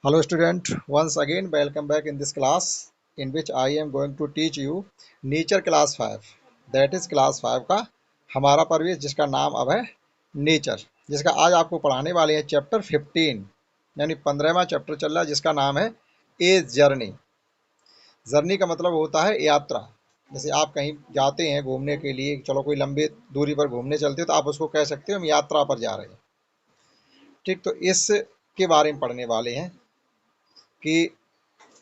Hello student, once again welcome back in this class in which I am going to teach you nature class 5, that is class 5 का हमारा परिवेश जिसका नाम अब है nature, जिसका आज आपको पढ़ाने वाले हैं चैप्टर 15 यानी 15वां चैप्टर चल रहा है जिसका नाम है ए जर्नी। जर्नी का मतलब होता है यात्रा। जैसे आप कहीं जाते हैं घूमने के लिए, चलो कोई लंबी दूरी पर घूमने चलते हो तो आप उसको कह सकते हो हम यात्रा पर जा रहे हैं। ठीक, तो इसके बारे में पढ़ने वाले हैं कि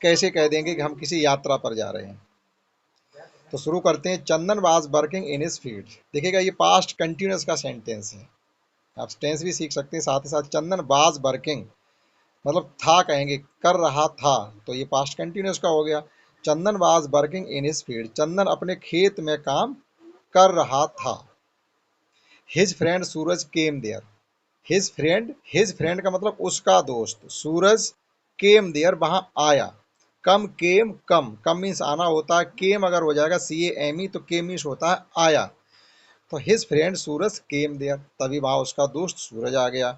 कैसे कह देंगे कि हम किसी यात्रा पर जा रहे हैं। तो शुरू करते हैं। Chandan was working in his field. देखिएगा ये पास्ट कंटिन्यूस का सेंटेंस है, आप टेंस भी सीख सकते हैं साथ ही साथ। चंदन वाज वर्किंग मतलब था, कहेंगे कर रहा था, तो ये पास्ट कंटिन्यूस का हो गया। Chandan was working in his field, Chandan अपने खेत में काम कर रहा था। His friend Suraj came there. His friend का मतलब उसका दोस्त। सूरज केम देयर वहां आया। कम केम, कम कम मीन्स आना होता है। केम अगर हो जाएगा CAME तो केम मीन्स होता है आया। तो his friend Suraj came there, तभी वहां उसका दोस्त सूरज आ गया।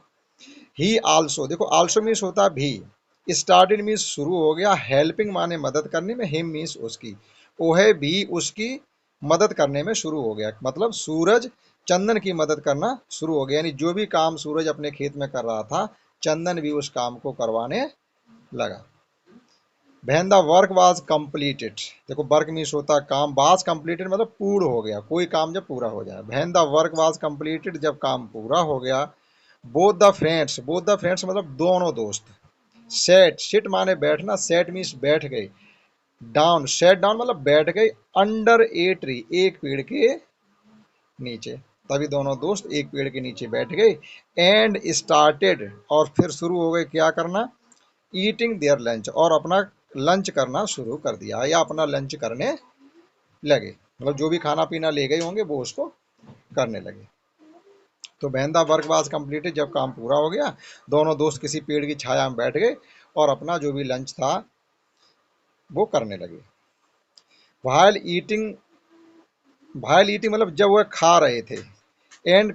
ही आल्सो, देखो आल्सो मीन्स होता है भी। स्टार्टेड मीन्स शुरू हो गया। हेल्पिंग माने मदद करने में। हिम मीन्स उसकी। ओहे भी उसकी मदद करने में शुरू हो गया, मतलब सूरज चंदन की मदद करना शुरू हो गया। यानी जो भी काम सूरज अपने खेत में कर रहा था, चंदन भी उस काम को करवाने लगा। When the work was completed, देखो वर्क मीन्स होता है काम, वाज कंप्लीटेड मतलब पूर्ण हो गया, कोई काम जब पूरा हो जाए। When the work was completed, जब काम पूरा हो गया। बोथ द फ्रेंड्स मतलब दोनों दोस्त। सेट माने बैठना, सेट मीन्स बैठ गए। डाउन, सेट डाउन मतलब बैठ गए। अंडर ए ट्री, एक पेड़ के नीचे, तभी दोनों दोस्त एक पेड़ के नीचे बैठ गए। एंड स्टार्टेड, और फिर शुरू हो गए क्या करना, ईटिंग देयर लंच, और अपना लंच करना शुरू कर दिया या अपना लंच करने लगे। मतलब जो भी खाना पीना ले गए होंगे वो उसको करने लगे। तो बहन द वर्क वाज कंप्लीटेड, जब काम पूरा हो गया, दोनों दोस्त किसी पेड़ की छाया में बैठ गए और अपना जो भी लंच था वो करने लगे। वाइल ईटिंग, वाइल ईटिंग मतलब जब वह खा रहे थे। एंड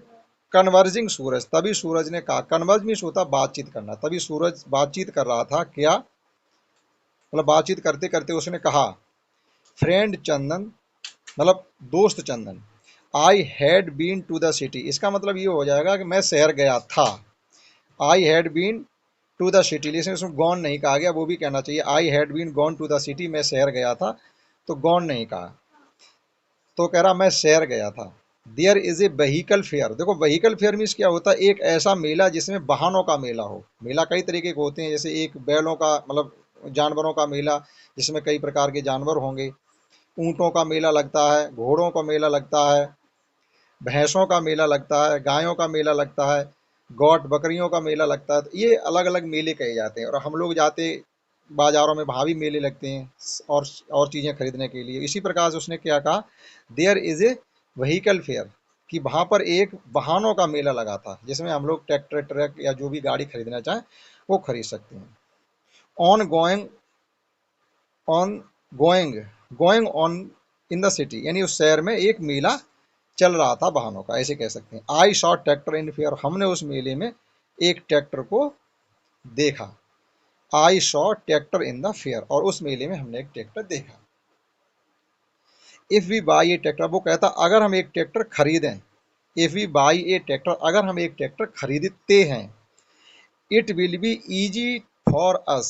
कन्वर्जिंग सूरज, तभी सूरज ने कहा। कन्वर्ज मीन्स होता बातचीत करना, तभी सूरज बातचीत कर रहा था। क्या मतलब बातचीत करते करते उसने कहा, फ्रेंड चंदन मतलब दोस्त Chandan, I had been to the city. इसका मतलब ये हो जाएगा कि मैं शहर गया था। I had been to the city, लेकिन उसमें गॉन नहीं कहा गया, वो भी कहना चाहिए I had been gone to the city, मैं शहर गया था, तो गॉन नहीं कहा। तो कह रहा मैं शहर गया था। There is a vehicle fare, देखो व्हीकल फेयर मीन्स क्या होता है, एक ऐसा मेला जिसमें वाहनों का मेला हो। मेला कई तरीके के होते हैं, जैसे एक बैलों का मतलब जानवरों का मेला जिसमें कई प्रकार के जानवर होंगे। ऊँटों का मेला लगता है, घोड़ों का मेला लगता है, भैंसों का मेला लगता है, गायों का मेला लगता है, गौट बकरियों का मेला लगता है। तो ये अलग अलग मेले कहे जाते हैं और हम लोग जाते बाजारों में, वहाँ भी मेले लगते हैं और चीज़ें खरीदने के लिए। इसी प्रकार से उसने क्या कहा, there is a vehicle fare, कि वहाँ पर एक वाहनों का मेला लगा था जिसमें हम लोग ट्रैक्टर ट्रक या जो भी गाड़ी खरीदना चाहें वो खरीद सकते हैं। On going, on going, going on in the city, यानी उस शहर में एक मेला चल रहा था वाहनों का, ऐसे कह सकते हैं। I saw tractor in fair, हमने उस मेले में एक ट्रैक्टर को देखा। I saw tractor in the fair, और उस मेले में हमने एक ट्रैक्टर देखा। If we buy a tractor, वो कहता अगर हम एक ट्रैक्टर खरीदें। If we buy a tractor, अगर हम एक ट्रैक्टर खरीदते हैं। It will be easy for us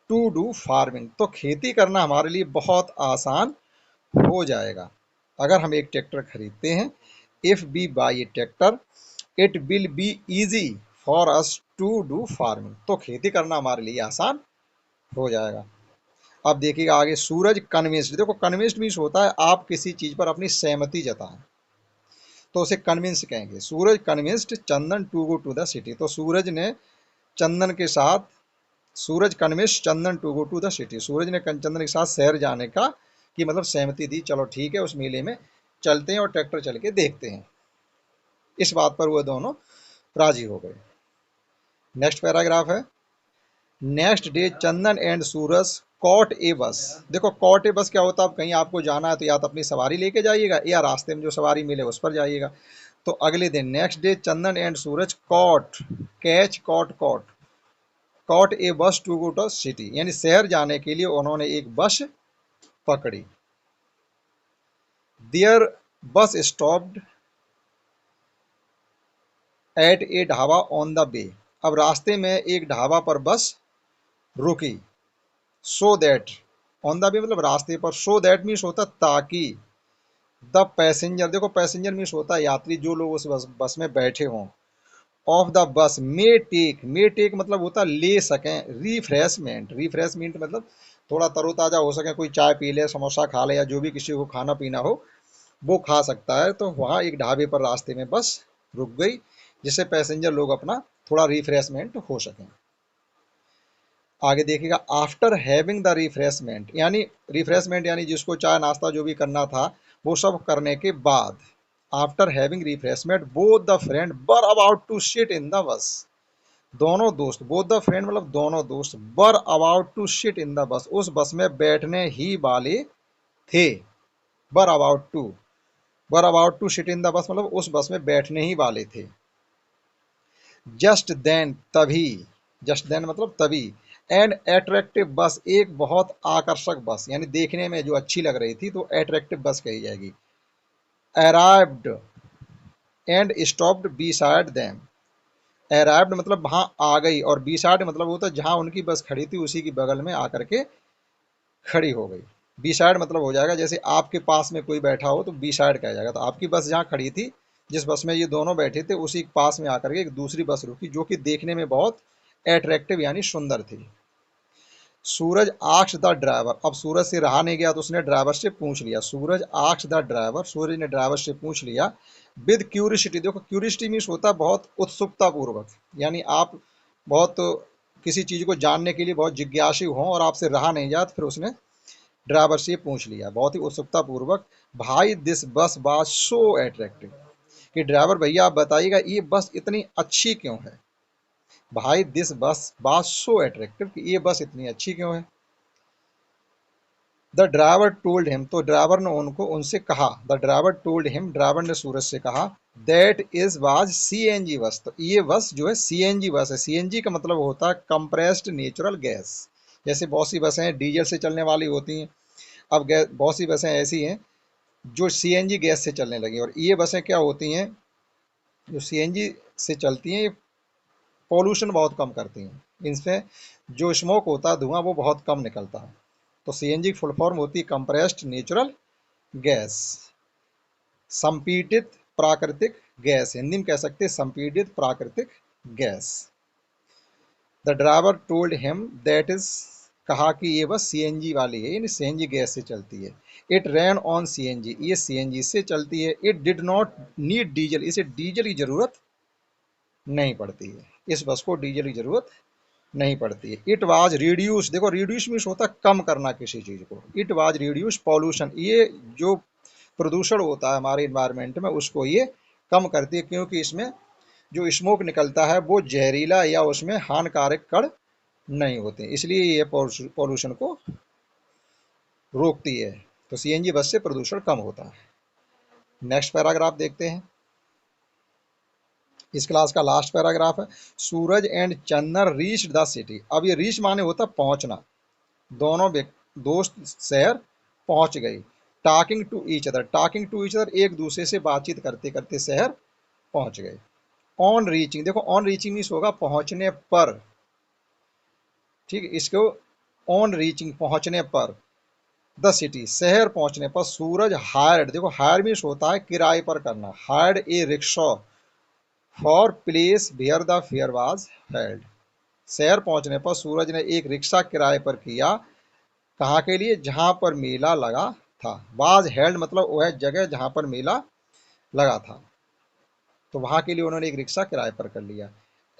to do farming, तो खेती करना हमारे लिए बहुत आसान हो जाएगा। अगर हम एक ट्रैक्टर खरीदते हैं, if we buy a tractor, it will be easy for us to do farming, तो खेती करना हमारे लिए आसान हो जाएगा। अब देखिएगा आगे, सूरज कन्विंस्ड, देखो कन्विंस्ड मीन्स होता है आप किसी चीज़ पर अपनी सहमति जताएं, तो उसे कन्विंस कहेंगे। Suraj convinced Chandan to go to the city, तो सूरज ने चंदन के साथ, Suraj convinced Chandan to go to the city, Suraj ने चंदन के साथ शहर जाने का की मतलब सहमति दी। चलो ठीक है, उस मेले में चलते हैं और ट्रैक्टर चल के देखते हैं। इस बात पर वो दोनों राजी हो गए। नेक्स्ट पैराग्राफ है। Next day Chandan and Suraj caught a bus, देखो कॉट ए बस क्या होता है, अब कहीं आपको जाना है तो या तो अपनी सवारी लेके जाइएगा या रास्ते में जो सवारी मिले उस पर जाइएगा। तो अगले दिन next day Chandan and Suraj caught, catch caught caught, caught a bus to go to city, यानी शहर जाने के लिए उन्होंने एक बस पकड़ी। देयर बस stopped at A dhaba on the way, अब रास्ते में एक ढाबा पर बस रुकी। So that, on the way मतलब रास्ते पर, सो दैट मीन्स होता ताकि, द पैसेंजर, देखो पैसेंजर मीन्स होता है यात्री, जो लोग उस बस में बैठे हों, of the bus may take मतलब होता है ले सकें, रिफ्रेशमेंट, रिफ्रेशमेंट मतलब थोड़ा तरोताज़ा हो सके, कोई चाय पी ले, समोसा खा ले, या जो भी किसी को खाना पीना हो वो खा सकता है। तो वहाँ एक ढाबे पर रास्ते में बस रुक गई, जिससे पैसेंजर लोग अपना थोड़ा रिफ्रेशमेंट हो सकें। आगे देखिएगा, आफ्टर हैविंग द रिफ्रेशमेंट, यानी रिफ्रेशमेंट यानी जिसको चाय नाश्ता जो भी करना था वो सब करने के बाद, after having refreshment both the friend were about to sit in the bus, दोनों दोस्त, बोथ द फ्रेंड मतलब दोनों दोस्त, were about to sit in the bus, उस बस में बैठने ही वाले थे। Were about to, were about to sit in the bus मतलब उस बस में बैठने ही वाले थे। जस्ट देन तभी, जस्ट देन मतलब तभी, एन एट्रैक्टिव बस, एक बहुत आकर्षक बस, यानी देखने में जो अच्छी लग रही थी तो एट्रैक्टिव बस कही जाएगी, arrived and stopped beside them, arrived मतलब वहाँ आ गई, और बी साइड मतलब होता है जहाँ उनकी बस खड़ी थी उसी की बगल में आकर के खड़ी हो गई। बी साइड मतलब हो जाएगा जैसे आपके पास में कोई बैठा हो तो बी साइड कहा जाएगा, तो आपकी बस जहाँ खड़ी थी, जिस बस में ये दोनों बैठे थे उसी के पास में आकर के एक दूसरी बस रुकी, जो कि देखने में बहुत एट्रैक्टिव यानी सुंदर थी। सूरज आक्स द ड्राइवर, अब सूरज से रहा नहीं गया तो उसने ड्राइवर से पूछ लिया, सूरज आक्स द ड्राइवर, सूरज ने ड्राइवर से पूछ लिया, विद क्यूरियोसिटी, देखो क्यूरियोसिटी मीन्स होता है बहुत उत्सुकता पूर्वक, यानी आप बहुत किसी चीज़ को जानने के लिए बहुत जिज्ञासु हों और आपसे रहा नहीं जाता, फिर उसने ड्राइवर से पूछ लिया बहुत ही उत्सुकता पूर्वक, भाई दिस बस वाज सो अट्रैक्टिव, कि ड्राइवर भैया आप बताइएगा ये बस इतनी अच्छी क्यों है, भाई दिस बस वाज सो अट्रैक्टिव, कि ये बस इतनी अच्छी क्यों है। द ड्राइवर टोल्ड हिम, तो ड्राइवर ने उनको उनसे कहा, the driver told him, driver ने सूरज से कहा, that is was CNG bus, तो ये बस जो है सीएनजी बस है। सीएनजी का मतलब होता है कंप्रेस्ड नेचुरल गैस, जैसे बहुत सी बसें डीजल से चलने वाली होती हैं, अब गैस बहुत सी बसें ऐसी हैं जो सीएनजी गैस से चलने लगी, और ये बसें क्या होती हैं जो सीएनजी से चलती हैं, ये पॉल्यूशन बहुत कम करती हैं, इनसे जो स्मोक होता है धुआं वो बहुत कम निकलता है। तो सीएनजी की फुल फॉर्म होती है कंप्रेस्ड नेचुरल गैस, संपीड़ित प्राकृतिक गैस, हिंदी में कह सकते हैं संपीड़ित प्राकृतिक gas. The driver told him that is, कहा कि ये बस सीएनजी वाली है, यानी सीएनजी गैस से चलती है। इट रैन ऑन सीएनजी, ये सीएनजी से चलती है। It did not need diesel, इसे डीजल की जरूरत नहीं पड़ती है, इस बस को डीजल की जरूरत नहीं पड़ती है। इट वाज रिड्यूस, देखो रिड्यूस मीन्स होता है कम करना किसी चीज़ को, इट वाज रिड्यूस पॉल्यूशन, ये जो प्रदूषण होता है हमारे इन्वायरमेंट में उसको ये कम करती है, क्योंकि इसमें जो स्मोक निकलता है वो जहरीला या उसमें हानिकारक कण नहीं होते, इसलिए ये पॉल्यूशन को रोकती है। तो सीएनजी बस से प्रदूषण कम होता है। नेक्स्ट पैराग्राफ देखते हैं, इस क्लास का लास्ट पैराग्राफ है। Suraj and Chandan reach the city, अब ये रीच माने होता पहुंचना, दोनों दोस्त शहर पहुंच गई। Talking to each other, talking to each other एक दूसरे से बातचीत करते करते शहर पहुंच गए। ऑन रीचिंग, देखो ऑन रीचिंग मीन्स होगा पहुंचने पर, ठीक है, इसको ऑन रीचिंग पहुंचने पर, द सिटी शहर पहुंचने पर, सूरज हायर्ड, देखो हायर मीन्स होता है किराए पर करना, hired a rickshaw for place where the fare was held, शहर पहुंचने पर सूरज ने एक रिक्शा किराए पर किया, कहाँ के लिए, जहाँ पर मेला लगा था। वाज हेल्ड मतलब वह जगह जहाँ पर मेला लगा था, तो वहाँ के लिए उन्होंने एक रिक्शा किराए पर कर लिया।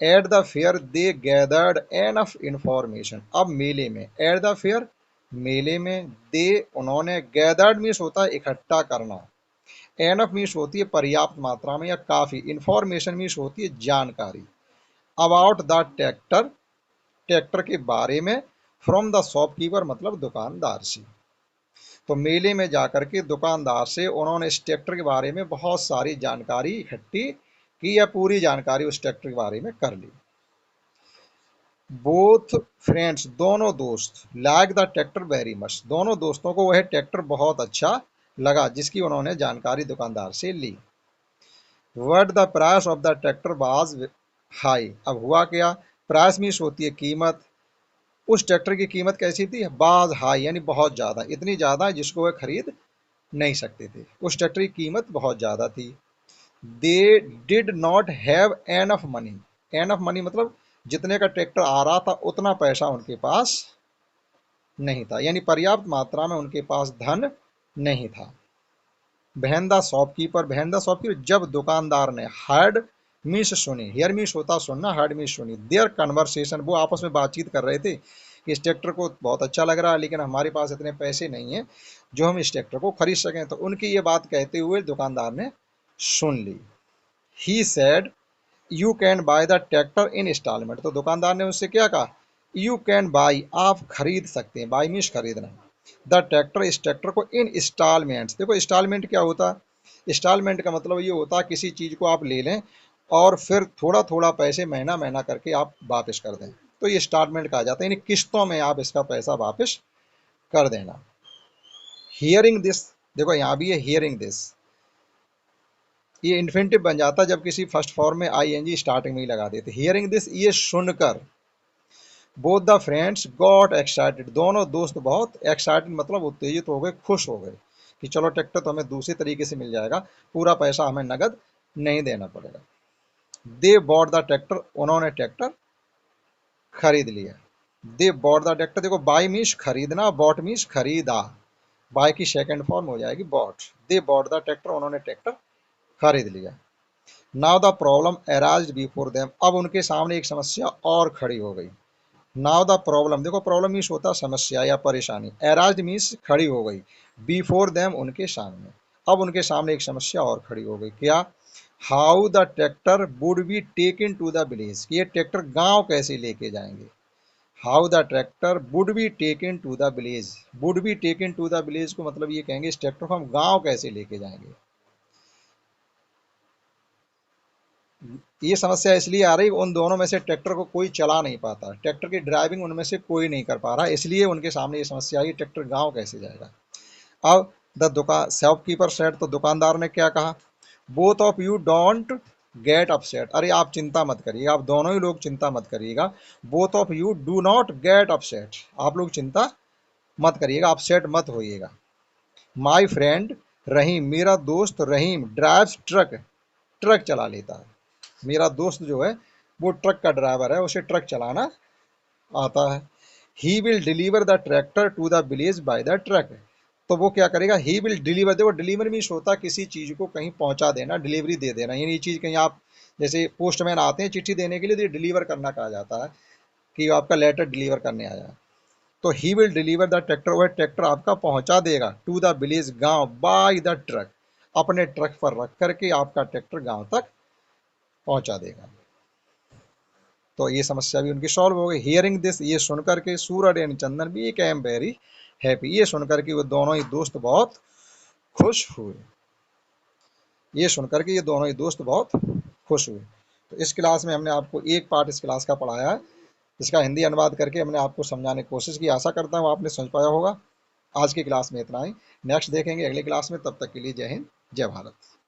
At the fair they gathered enough information, अब मेले में, एट द फेयर मेले में, दे उन्होंने, गैदर्ड मीन्स होता है इकट्ठा करना, एनफ मीन्स होती है पर्याप्त मात्रा में या काफ़ी, इंफॉर्मेशन मीन्स होती है जानकारी, अबाउट द ट्रैक्टर, ट्रैक्टर के बारे में, फ्रॉम द शॉपकीपर मतलब दुकानदार से, तो मेले में जाकर के दुकानदार से उन्होंने इस ट्रैक्टर के बारे में बहुत सारी जानकारी इकट्ठी की, या पूरी जानकारी उस ट्रैक्टर के बारे में कर ली। बोथ फ्रेंड्स, दोनों दोस्त, like the tractor very much, दोनों दोस्तों को वह ट्रैक्टर बहुत अच्छा लगा जिसकी उन्होंने जानकारी दुकानदार से ली। What the price of the tractor was high, अब हुआ क्या, प्राइस मीन्स होती है कीमत, उस ट्रैक्टर की कीमत कैसी थी, बाज हाई यानी बहुत ज़्यादा, इतनी ज़्यादा जिसको वह खरीद नहीं सकते थे, उस ट्रैक्टर की कीमत बहुत ज़्यादा थी। They did not have enough money, enough money मतलब जितने का ट्रैक्टर आ रहा था उतना पैसा उनके पास नहीं था, यानी पर्याप्त मात्रा में उनके पास धन नहीं था। बहनदा शॉपकीपर, बहनदा शॉपकीपर, जब दुकानदार ने हर्ड मीन्स सुनी, हियर मीन्स होता सुनना, हर्ड मीन्स सुनी, देयर कन्वर्सेशन, वो आपस में बातचीत कर रहे थे कि इस ट्रैक्टर को बहुत अच्छा लग रहा है लेकिन हमारे पास इतने पैसे नहीं हैं जो हम इस ट्रैक्टर को खरीद सकें, तो उनकी ये बात कहते हुए दुकानदार ने सुन ली। He said you can buy the tractor in installment, तो दुकानदार ने उससे क्या कहा, यू कैन बाई, आप खरीद सकते हैं, बाई मीन्स खरीदना, द ट्रैक्टर, इस ट्रैक्टर को इन इंस्टॉलमेंट्स, देखो इंस्टॉलमेंट क्या होता है, इंस्टॉलमेंट का मतलब ये होता है किसी चीज़ को आप ले लें और फिर थोड़ा थोड़ा पैसे महीना महीना करके आप वापस कर दें, तो ये इंस्टॉलमेंट कहा जाता है, यानी किस्तों में आप इसका पैसा वापस कर देना। हियरिंग दिस, देखो यहाँ भी है हियरिंग दिस, ये इन्फिनिटिव बन जाता है जब किसी फर्स्ट फॉर्म में आई एन जी स्टार्टिंग में ही लगा देते। हियरिंग दिस, ये सुनकर, both the friends got excited, दोनों दोस्त बहुत एक्साइटेड मतलब उत्तेजित हो गए, खुश हो गए कि चलो ट्रैक्टर तो हमें दूसरे तरीके से मिल जाएगा, पूरा पैसा हमें नगद नहीं देना पड़ेगा। दे बॉट द ट्रैक्टर, उन्होंने ट्रैक्टर खरीद लिया। दे बॉट द ट्रैक्टर, देखो बाई मीन्स खरीदना, बॉट मीन्स खरीदा, बाय की सेकंड फॉर्म हो जाएगी bought. They bought the tractor, उन्होंने ट्रैक्टर खरीद लिया। Now the problem arised before them, अब उनके सामने एक समस्या और खड़ी हो गई। नाउ द प्रॉब्लम, देखो प्रॉब्लम मीन्स होता समस्या या परेशानी, अराइज्ड मीन्स खड़ी हो गई, बिफोर देम उनके सामने, अब उनके सामने एक समस्या और खड़ी हो गई, क्या, how the tractor would be taken to the village, ये ट्रैक्टर गांव कैसे लेके जाएंगे। How the tractor would be taken to the village, would be taken to the village को मतलब ये कहेंगे इस ट्रैक्टर को हम गांव कैसे लेके जाएंगे। ये समस्या इसलिए आ रही, उन दोनों में से ट्रैक्टर को कोई चला नहीं पाता, ट्रैक्टर की ड्राइविंग उनमें से कोई नहीं कर पा रहा, इसलिए उनके सामने ये समस्या आई, ट्रैक्टर गांव कैसे जाएगा। अब द दुकान शॉपकीपर सेड, तो दुकानदार ने क्या कहा, both of you don't get upset, अरे आप चिंता मत करिएगा, आप दोनों ही लोग चिंता मत करिएगा, both of you do not get upset, आप लोग चिंता मत करिएगा, अपसेट मत होइएगा। माई फ्रेंड रहीम, मेरा दोस्त रहीम ड्राइव्स ट्रक, ट्रक चला लेता है, मेरा दोस्त जो है वो ट्रक का ड्राइवर है, उसे ट्रक चलाना आता है। He will deliver the tractor to the village by the truck, तो वो क्या करेगा, ही विल डिलीवर, देखो डिलीवर मीन्स होता है किसी चीज़ को कहीं पहुंचा देना, डिलीवरी दे देना, यानी ये चीज़ कहीं आप जैसे पोस्टमैन आते हैं चिट्ठी देने के लिए, तो ये डिलीवर करना कहा जाता है कि आपका लेटर डिलीवर करने आया। तो ही विल डिलीवर द ट्रैक्टर, वह ट्रैक्टर आपका पहुंचा देगा टू द विलेज गांव बाय द ट्रक, अपने ट्रक पर रख करके आपका ट्रैक्टर गांव तक पहुंचा देगा। तो ये समस्या भी उनकी सॉल्व हो गई। हियरिंग दिस, ये सुनकर के सूरज एंड चंदन भी कैम वेरी हैप्पी, ये सुनकर के वो दोनों ही दोस्त बहुत खुश हुए, ये सुनकर के ये दोनों ही दोस्त बहुत खुश हुए। तो इस क्लास में हमने आपको एक पार्ट इस क्लास का पढ़ाया है, इसका हिंदी अनुवाद करके हमने आपको समझाने की कोशिश की, आशा करता हूँ आपने समझ पाया होगा। आज की क्लास में इतना ही, नेक्स्ट देखेंगे अगली क्लास में, तब तक के लिए जय हिंद जय भारत।